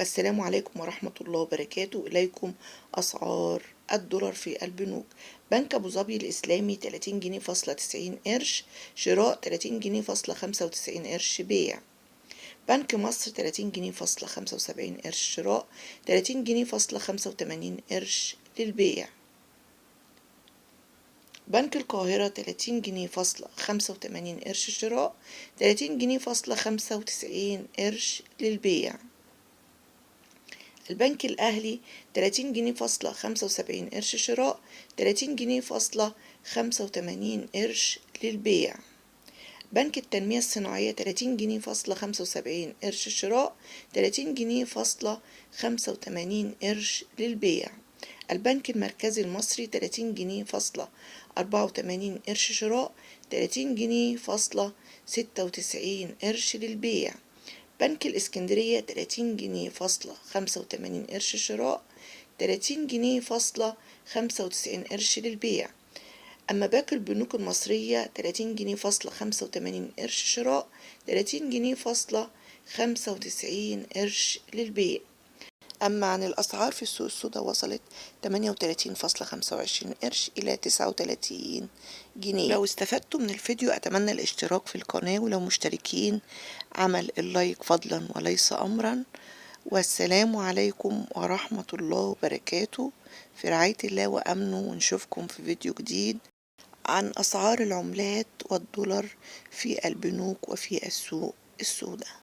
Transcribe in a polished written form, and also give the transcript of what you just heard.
السلام عليكم ورحمة الله وبركاته. إليكم أسعار الدولار في البنوك. بنك أبو ظبي الإسلامي 30 جنيه فاصلة 90 قرش شراء، 30 جنيه فاصلة 95 قرش بيع. بنك مصر 30 جنيه فاصلة 75 قرش شراء، 30 جنيه فاصلة 85 قرش للبيع. بنك القاهرة 30 جنيه فاصلة 85 قرش شراء، 30 جنيه فاصلة 95 قرش للبيع. البنك الأهلي 30 جنيه فاصلة 75 قرش شراء، 30 جنيه فاصلة 85 قرش للبيع. بنك التنمية الصناعية 30 جنيه فاصلة 75 قرش شراء، 30 جنيه فاصلة 85 قرش للبيع. البنك المركزي المصري 30 جنيه فاصلة 84 قرش شراء، 30 جنيه فاصلة 96 قرش للبيع. بنك الإسكندرية 30 جنيه فاصلة 85 قرش شراء، 30 جنيه فاصلة 95 قرش للبيع. أما باقي البنوك المصرية 30 جنيه فاصلة 85 قرش شراء، 30 جنيه فاصلة 95 قرش للبيع. أما عن الأسعار في السوق السوداء وصلت 38.25 قرش إلى 39 جنيه. لو استفدتوا من الفيديو أتمنى الاشتراك في القناة، ولو مشتركين عمل اللايك فضلا وليس أمرا. والسلام عليكم ورحمة الله وبركاته، في رعاية الله وأمنه، ونشوفكم في فيديو جديد عن أسعار العملات والدولار في البنوك وفي السوق السوداء.